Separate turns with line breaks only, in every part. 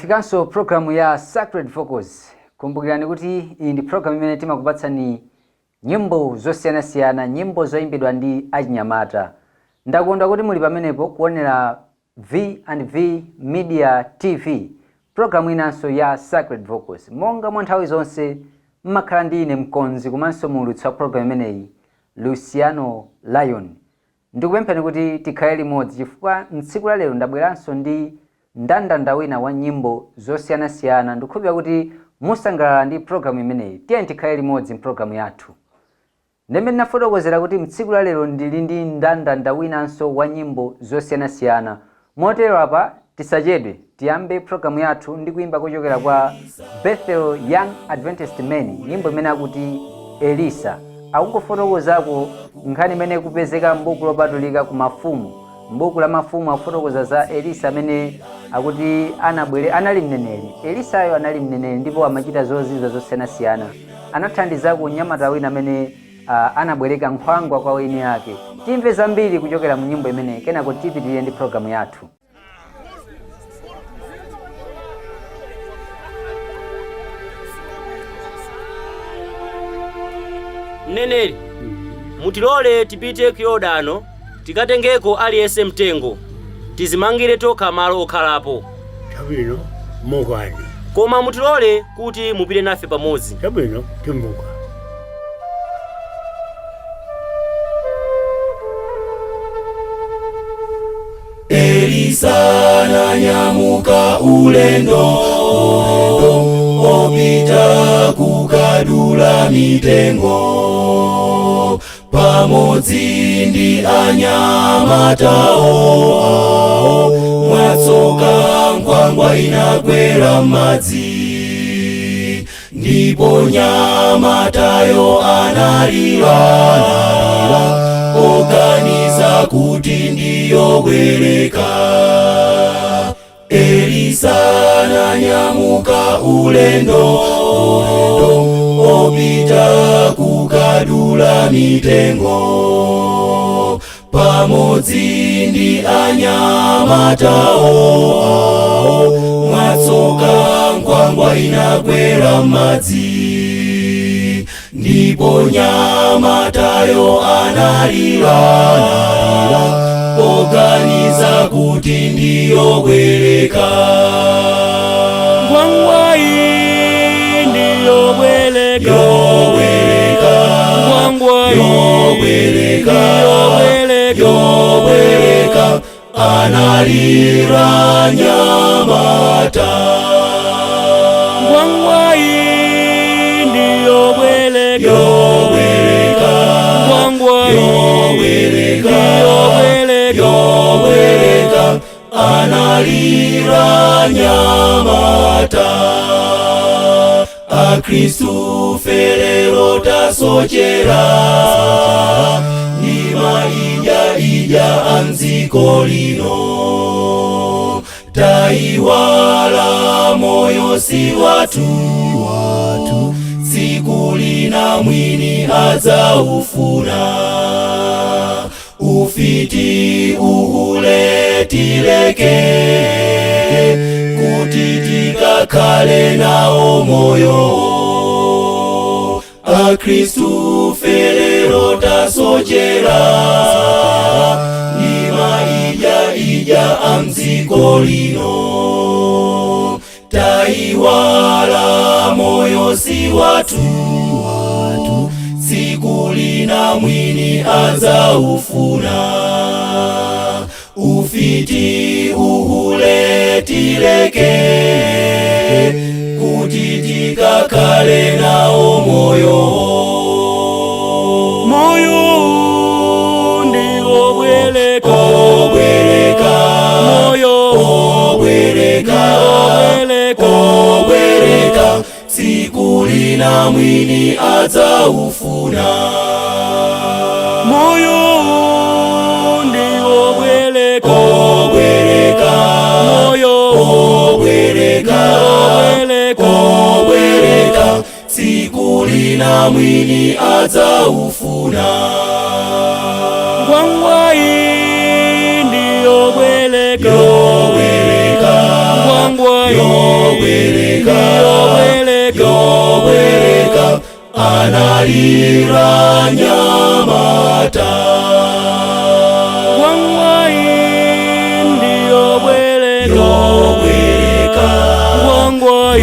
Yafikanso programu ya Sacred Focus. Kumbukirani kuti iyi ndi programu imene timakupatsani nyimbo zosiyanasiyana, nyimbo zoimbidwa ndi achinyamata. Ndakonda kuti muli pamenepo kuonera V&V Media TV, programu inanso ya Sacred Focus. Monga mwa nthawi zonse mmakhala ndi ine mkonzi komanso mulutsi wa programu imeneyi, Luciano Lion. Ndikupempheni kuti tikhale limodzi chifukwa tsiku la lero ndabweranso ndi ndandanda wina wa nyimbo zosiyanasiyana. Ndikukhulupirira kuti musangalala ndi programu imeneyi. Tiyeni tikhale limodzi mpulogalamu yathu. Ndemene ndinafotokozera kuti tsiku la lero ndili ndi ndandanda winanso wa nyimbo zosiyanasiyana. Motero apa tisachedwe tiyambe programu yathu ndi kuimba kuchokera kwa Bethel Young Adventist Men, nyimbo imene akuti Elisa. Akungofotokozako nkhani imene kupezeka m'buku lopatulika ku Mafumu. M'buku la Mafumu afotokoza za Elisa amene akuti anali mneneri. Elisayo anali mneneri ndipo amachita zozizwa zosiyanasiyana. Anathandizako unyamata wina amene anabwereka nkhwangwa kwa weni yake. Timve zambiri kuchokera mu nyimbo imene kenako tipitirire ndi programu yathu.
Mneneri, mutilole tipite ku Yordano tikatengeko aliyense mtengo tizimangire tokha malo okhalapo.
Chabwino mokani.
Koma mutilole kuti mupite nafe pamodzi.
Chabwino timbuka.
Elisa ananyamuka ulendo opita kukadula mitengo pamodzi ndi anyamatawo mwatsoka nkhwangwa inakwera madzi ndipo nyamatayo analira oganiza kuti ndiyobwereka. Elisa ananyamuka ulendo opita kukadula mitengo pamodzi ndi anyamatawo mwatsoka nkhwangwa inakwera madzi ndipo nyamatayo analira oganiza kuti ndiyobwereka.
Nkhwangwa iyi ndiyobwereka,
yobwereka, analira nyamata.
Nkhwangwa iyi ndiyobwereka,
yobwereka, analira nyamata. Akristu felero tasochera ni maija anziko lino, taiwala moyo si watu, siku lina mwini adzaufuna. Ufiti uhuletileke kuti tikakhale nawo moyo. Akristu felero tasochera ni maija anziko lino, taiwala moyo si watu, siku lina mwini adzaufuna. Ufiti uhuletileke kuti tikakhale nawo moyo.
moyo ndiyobwereka,
obwereka, siku lina mwini adzaufuna.
moyo ndiyobwereka,
obwereka, siku lina mwini adzaufuna.
Nkhwangwa iyi ndiyobwereka,
yobwereka, yobwereka analira nyamata
wangwai ndiyobwereka wangwai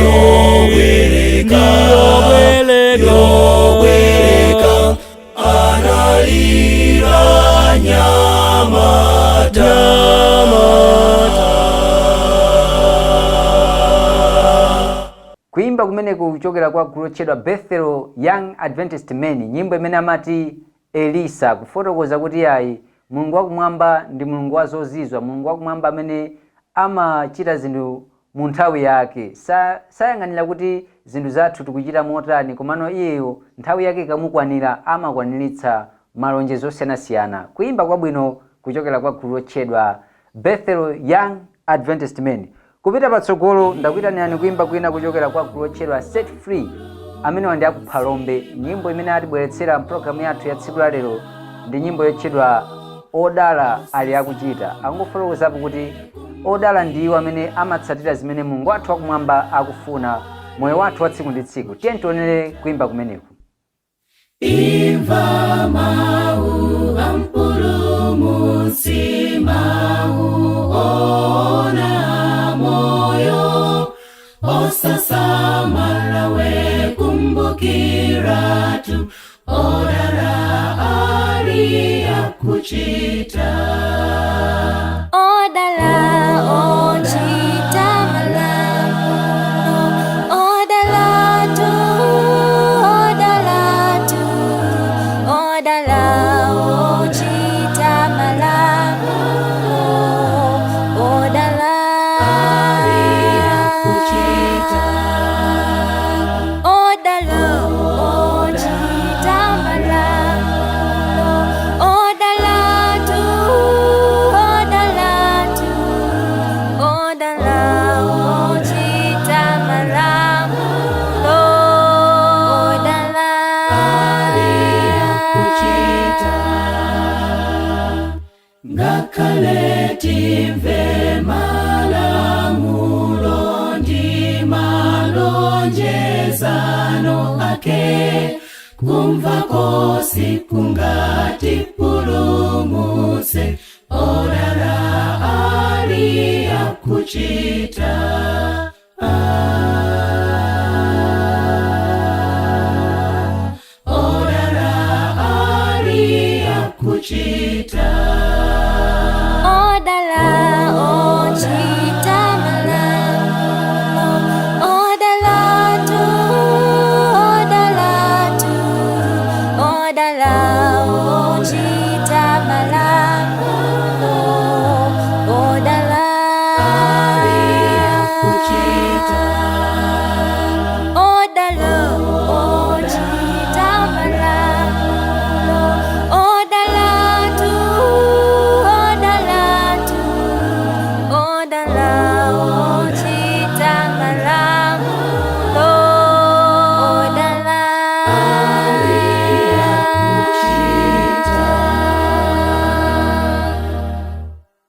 yobwereka analira nyamata
kuimba kumene kuchokera kwa gulu lotchedwa Bethel Young Adventist Men, nyimbo imene amati Elisa, kufotokoza kuti ayi Mulungu wakumwamba ndi Mulungu wazozizwa, Mulungu wakumwamba amene amachita zinthu mu nthawi yake, sayang'anira kuti zinthu zathu tikuchita motani, komano iyeyo nthawi yake ikamukwanira amakwaniritsa malonjezo osiyanasiyana. Kuimba kwabwino kuchokera kwa gulu lotchedwa Bethel Young Adventist Men. Kupita patsogolo ndakuyitanirani kuimba kwina kuchokera kwa gulu lotchedwa Set Free amene wandi akuphalombe. Nyimbo imene atibweretsera mpulogalamu yathu ya tsiku la lero ndi nyimbo yotchedwa odala ali akuchita. Angofotokozapo kuti odala ndiwo amene amatsatira zimene Mulungu wathu wakumwamba akufuna moyo wathu wa tsiku ndi tsiku. Tiye tionere kuimba kumeneku.
Imva mau ampulumutsi, mau ona moyo osasamala wekumbukira tu odala ali akuchita.
Odala ochita malamu, odala tu, odala ochita malamu, odala
Akuchita.
odala ochita malamu, odala tu, odala ochita malamu, odala
Akuchita. Ngakhale timve malamulo ndi malonjezano ake, kumva kosi kungatipulumutse, odala ali akuchita. Odala ali akuchita.
odala ochita malamu, odala tu, odala ochita malamu, odala
Akuchita.
odala ochita malamu, odala tu, odala ochita malamu, odala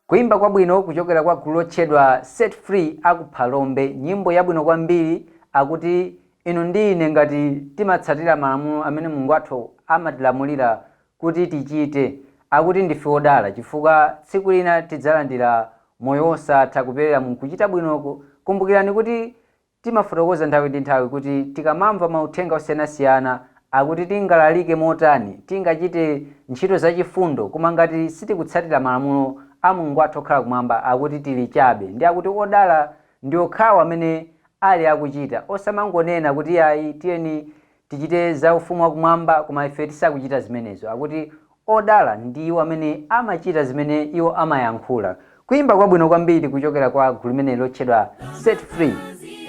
Kuimba kwabwino kuchokera kwa gulu lotchedwa Set Free akuphalombe. Nyimbo yabwino kwambiri akuti inu ndi ine ngati timatsatira malamulo amene Mulungu wathu amatilamulira kuti tichite, akuti ndife odala chifukwa tsiku lina tidzalandira moyo osatha kuperera mu kuchita bwinoko. Kumbukirani kuti timafotokoza nthawi ndi nthawi kuti tikamamva mauthenga osiyanasiyana akuti tingalalike motani, tingachite ntchito zachifundo, koma ngati sitikutsatira malamulo a Mulungu wathu okhala kumwamba akuti tili chabe. Ndi akuti odala ndi okhawo amene ali akuchita, osamangonena kuti ayi tiyeni tichite za ufumu wakumwamba koma ife tisakuchita zimenezo. Akuti odala ndiwo amene amachita zimene iwo amayankhula. Kuimba kwabwino kwambiri kuchokera kwa gulu limene lotchedwa Set Free.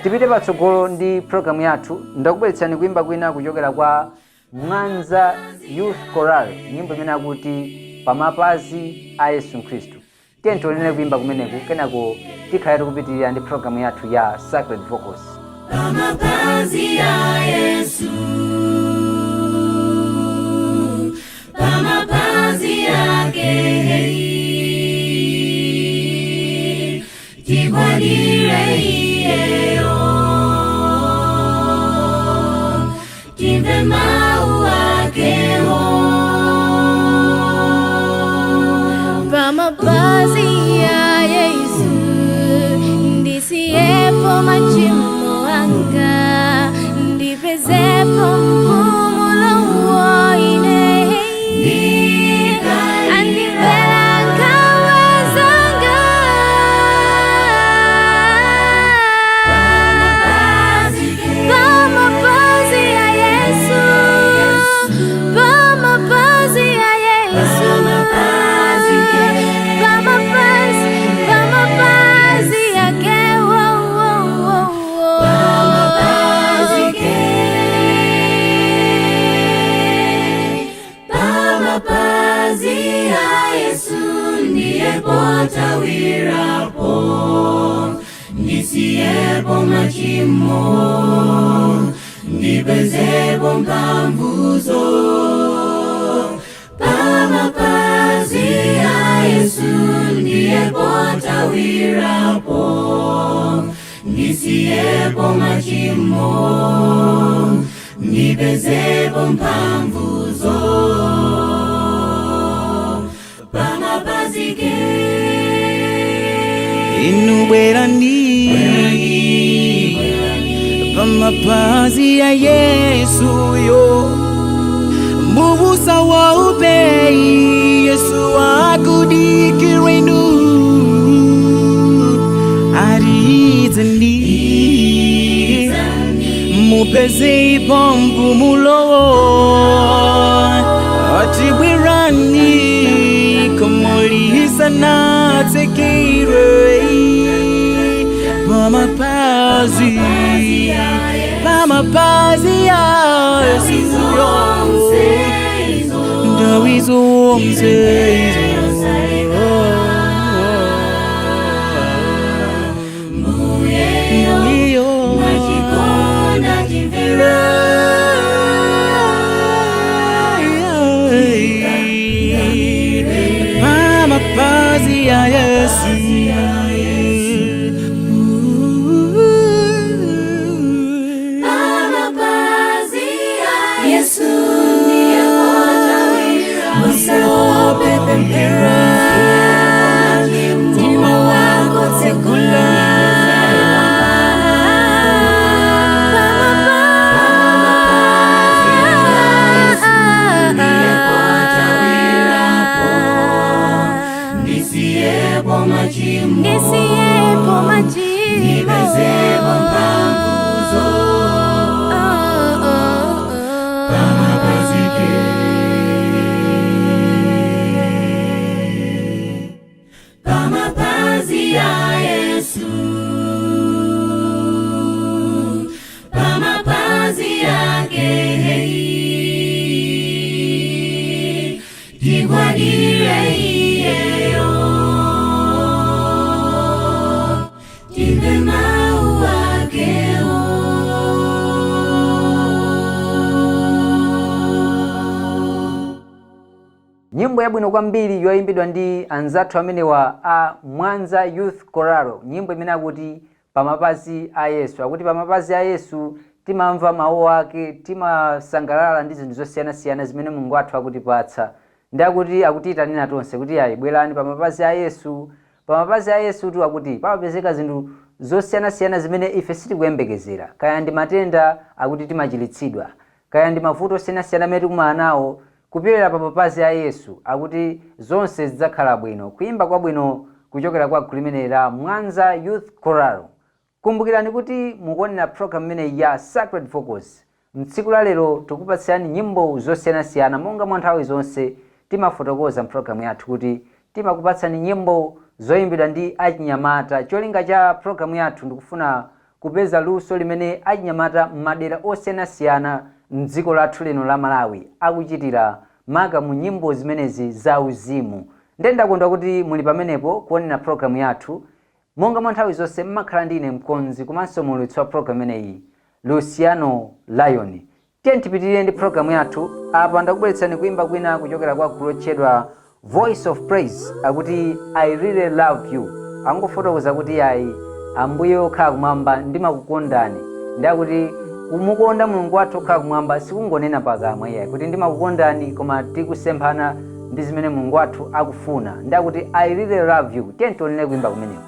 Tipite patsogolo ndi programu yathu. Ndakubweretsani kuimba kwina kuchokera kwa Mwanza Youth Choral, nyimbo imene akuti pamapazi a Yesu Khristu. Tiye tionere kuimba kumeneku, kenako tikhale tikupitirira ndi programu yathu ya Sacred Vocals.
Pamapazi ya Yesu, pamapazi yake, tikwanire iye timve mau akewo.
Pamapazi ya Yesu ndisiepo machimo anga, ndipezepo mpumulo woine. Andivela kawazanga pamapazi ya Yesu, pamapazi ya Yesu, pamapazi yake,
Pamapazi ya Yesu ndiye potawirapo, ndisiepo machimo, ndipezepo mphamvuzo. Pamapazi ya Yesu ndiye potawirapo, ndisiepo machimo, ndipezepo mphamvuzo. Pamapazi ke
inubwera ndi pamapazi ya Yesu yo, mubusa wa upei Yesu akudikira inu, arizandi mupeze mpumulo, atibwirani kumulisa na tekire. Pamapazi, pamapazi ya Yesu yo, ndawi zonse pamapazi ya Yesu.
Pamapazi ya Yesu ndiye potawirapo, usiogope pempera, mtima wako tekula. Ndisiepo machimo, ndipezepo mphamvuzo. Pamapazi ke pamapazi ya Yesu, pamapazi yake tigwadire iyeyo, timve mau akewo.
Nyimbo yabwino kwambiri yoyimbidwa ndi anzathu amenewa a Mwanza Youth Choral, nyimbo imene akuti pamapazi a Yesu. Akuti pamapazi a Yesu timamva mawu ake, timasangalala ndi zinthu zosiyanasiyana zimene Mulungu wathu akutipatsa. Ndi akuti akutiyitanira tonse kuti ayi bwerani pamapazi a Yesu. Pamapazi a Yesu tu akuti pamapezeka zinthu zosiyanasiyana zimene ife sitikuyembekezera. Kaya ndi matenda akuti timachiritsidwa, kaya ndi mavuto osiyanasiyana amene tikumana nawo, kupyolera pamapazi a Yesu akuti zonse zidzakhala bwino. Kuyimba kwabwino kuchokera kwa gulu limene la Mwanza Youth Choral. Kumbukirani kuti mukuonera program imene ya Sacred Focus. Mtsiku la lero tikupatsirani nyimbo zosiyanasiyana, monga mwa nthawi zonse timafotokoza program yathu kuti timakupatsani nyimbo zoyimbidwa ndi achinyamata. Cholinga cha program yathu ndikufuna kupeza luso limene achinyamata m'madera osiyanasiyana m'dziko lathu lino la Malawi akuchitira maka mu nyimbo zimenezi za uzimu. Ndendakondwa kuti muli pamenepo kuonera program yathu. Monga mwa nthawi zonse mmakhala ndine mkonzi komanso mulutsi wa program imeneyi Luciano Lion. Tiye tipitirire ndi program yathu. Apa ndakubweretsani kuimba kwina kuchokera kwa gulu lotchedwa Voice of Praise akuti I really love you. Angofotokoza kuti ayi Ambuye okhala kumwamba ndimakukondani. Ndi akuti kumukonda mulungu wathu okhala kumwamba sikungonena pakamwa iyayi kuti ndimakukondani, koma tikusemphana ndi zimene mulungu wathu akufuna. Ndakuti I really love you. Tiye tionene kuimba kumeneko.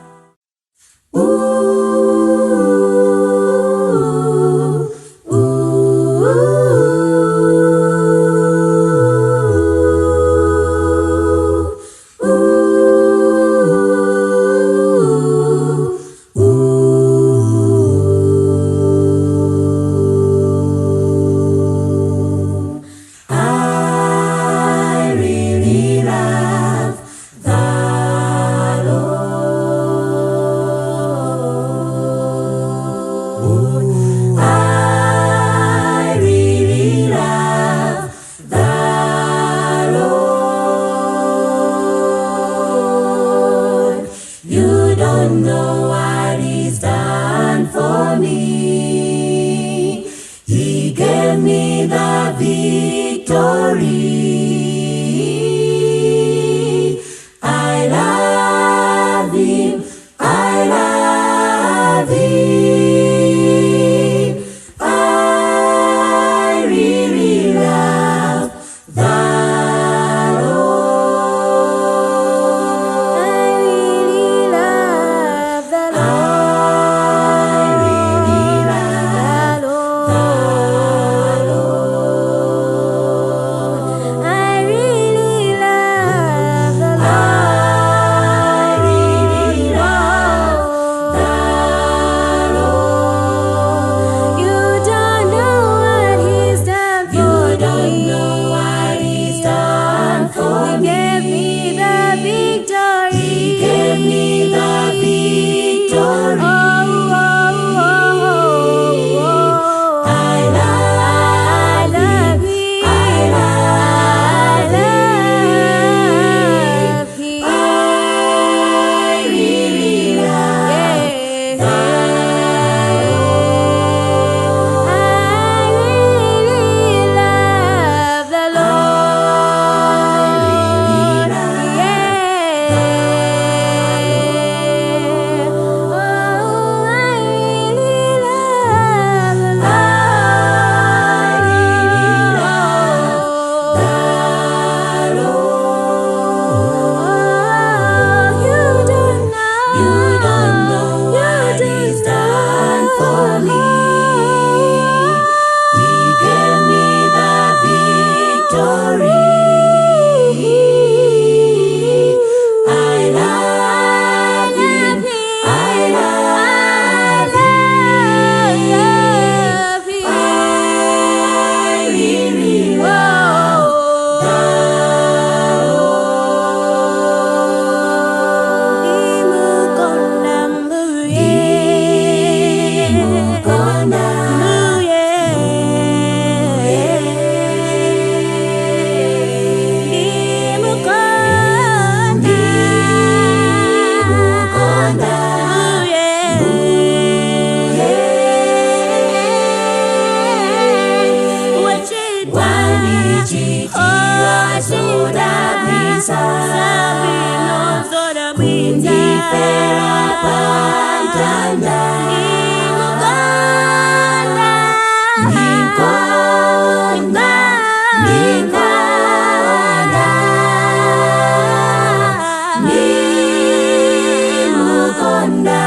Nikonda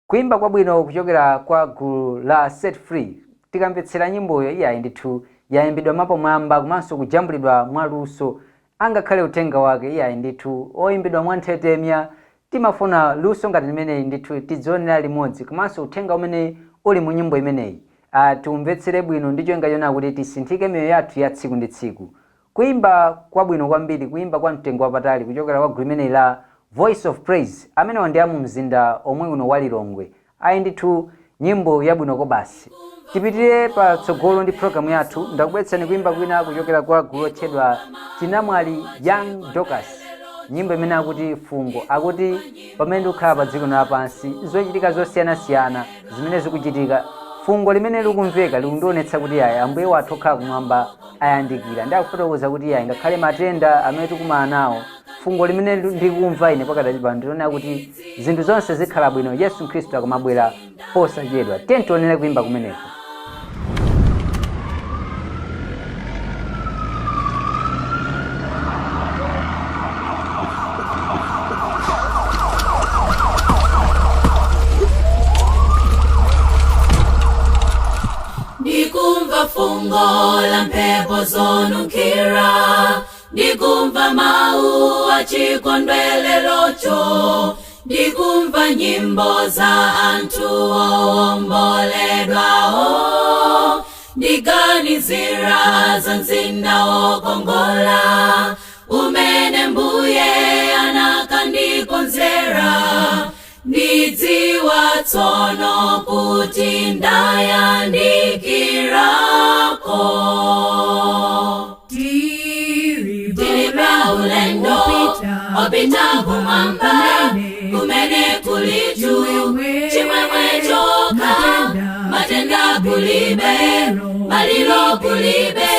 Kuimba kwa bwino kuchokera kwa gulu la Set Free. Tikamvetsera nyimboyo iyayi ndithu yayimbidwa mapamwamba komanso kujambulidwa mwaluso, angakhale utenga wake iyayi ndithu oyimbidwa mwamthetemya. Timafuna luso ngati limeneyi ndithu tidzionera limodzi, komanso utenga umene uli mu nyimbo imeneyi tumvetsere bwino ndi cholinga chona kuti tisinthike miyoyo yathu ya tsiku ndi tsiku. Kuimba kwa bwino kwambiri, kuimba kwa mtengo wapatali kuchokera kwa gulu imeneyi la Voice of Praise, amene wandi mu mzinda omwe uno wa Lilongwe. Ayi ndithu nyimbo yabwino ko basi. Tipitire pa tsogolo ndi programu yathu. Ndakubwetsani kuimba kwina kuchokera kwa gulu lotchedwa Chinamwali Young Dorcas. Nyimbo imene akuti fungo, akuti pamene ukhala pa dziko lapansi zochitika zosiyanasiyana zimene zikuchitika, fungo limene likumveka likundionetsa kuti ayi Ambuye wathu okhala kumwamba ayandikira. Ndakufotokoza kuti ayi ngakhale matenda amene tikumana nawo, fungo limene ndikumva ine pakadali pano ndiona kuti zinthu zonse zikhala bwino, Yesu Khristu akumabwera posachedwa. Tentionere kuimba kumeneko.
Ndikumva fungo la mphepo zonunkhira, ndikumva mawu achikondwelerocho, ndikumva nyimbo za anthu owomboledwawo, ndiganizira za mzinda wokongola umene Mbuye anakandikonzera. Ndidziwa tsono kuti ndayandikirako. Tili pa ulendo opita kumwamba, kumene kuli chimwemwe chokha, matenda kulibe, maliro kulibe,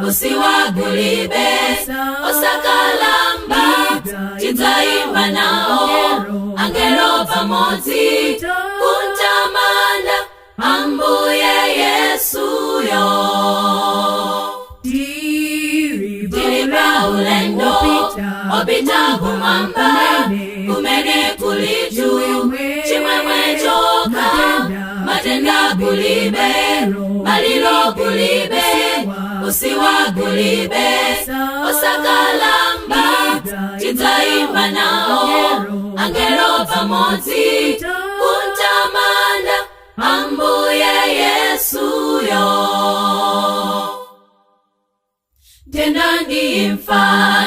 usiwa kulibe, osakalamba tidzayimba nawo angelo pamodzi kuntamanda Ambuye Yesuyo. Tili pa ulendo opita kumwamba, kumene kuli chimwemwe chokha, matenda kulibe, maliro kulibe, usiwa kulibe, osakalamba tidzayimba nawo angelo pamodzi kuntamanda Ambuye Yesuyo. Tenda ndi imfa,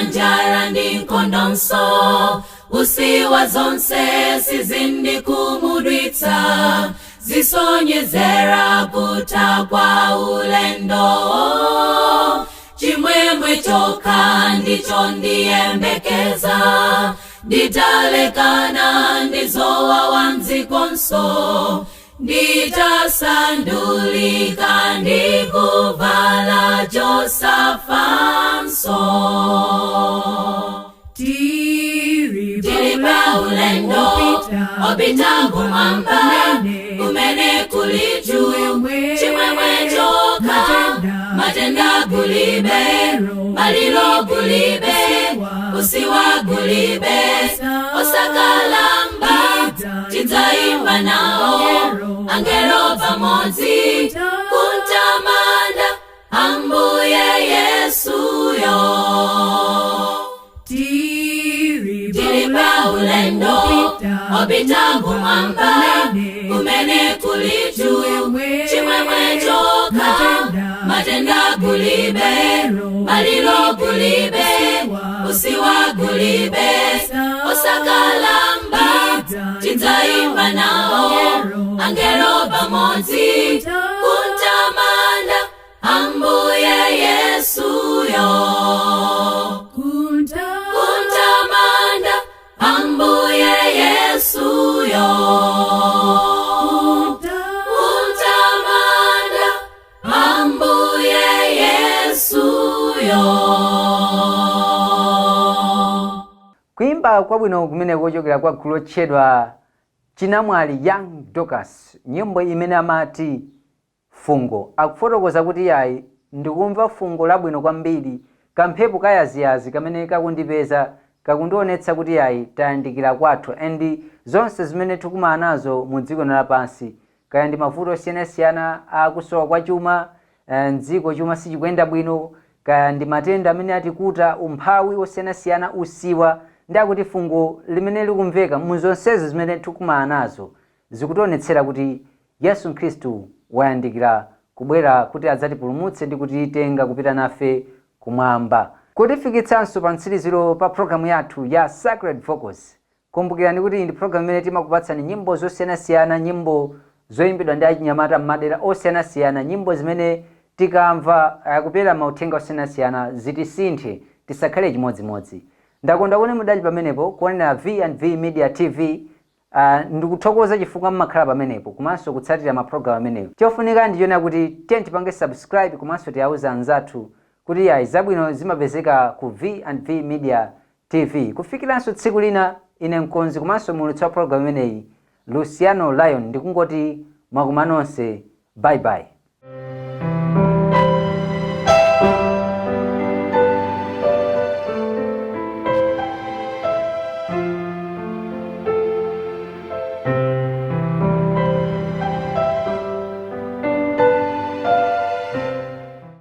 njala ndi nkhondo, usiwa zonse sizindikumudwitsa, zisonyezera kutha kwa ulendo. Chimwemwe chokha ndicho ndiyembekeza, nditalekana ndizowawa mdzikonso, nditasandulika ndikuvala chosafanso. Tili pa ulendo opita kumwamba, kumene kuli chimwemwe chokha, matenda kulibe, maliro kulibe, usiwa kulibe, osakalamba tidzayimba nawo angelo pamodzi kuntamanda Ambuye Yesuyo. Tili pa ulendo opita kumwamba, kumene kuli chimwemwe chokha, matenda kulibe, maliro kulibe, usiwa kulibe, osakalamba tidzayimba nawo angelo pamodzi kuntamanda Ambuye Yesuyo. Kuntamanda Ambuye Yesuyo. Kuntamanda Ambuye Yesuyo.
Kuimba kwabwino kumene kuchokera kwa gulu lotchedwa Chinamwali Young Dorcas, nyimbo imene amati fungo. Akufotokoza kuti yayi ndikumva fungo labwino kwambiri, kamphepo kayaziyazi kamene kakundipeza kakundionetsa kuti yayi tayandikira kwathu, and zonse zimene tikumana nazo mu dziko lapansi, kaya ndi mavuto osiyanasiyana akusowa kwa chuma, mdziko chuma sichikuyenda bwino, kaya ndi matenda amene atikuta, umphawi osiyanasiyana, usiwa, ndakuti fungo limene likumveka mu zonsezi zimene tikumana nazo zikutionetsera kuti Yesu Khristu wayandikira kubwera kuti adzatipulumutse ndi kutitenga kupita nafe kumwamba. Kutifikitsanso pa mtsiriziro pa programu yathu ya Sacred Focus. Kumbukirani kuti ndi programu imene timakupatsani nyimbo zosiyanasiyana, nyimbo zoyimbidwa ndi achinyamata m'madera osiyanasiyana, nyimbo zimene tikamva kupera mauthenga osiyanasiyana zitisinthe tisakhale chimodzimodzi. Ndakonda kuti mudali pamenepo kuonera V&V Media TV. Ndikuthokoza chifukwa mmakhala pamenepo komanso kutsatira maprogramu amenewo. Chofunika ndichona kuti tipange subscribe komanso tiwauza anzathu kuti yayi zabwino zimapezeka ku V&V Media TV. Kufikiranso tsiku lina, ine mkonzi komanso mulutsi wa programu imeneyi Luciano Lion ndikungoti mwakumanonse, bye bye.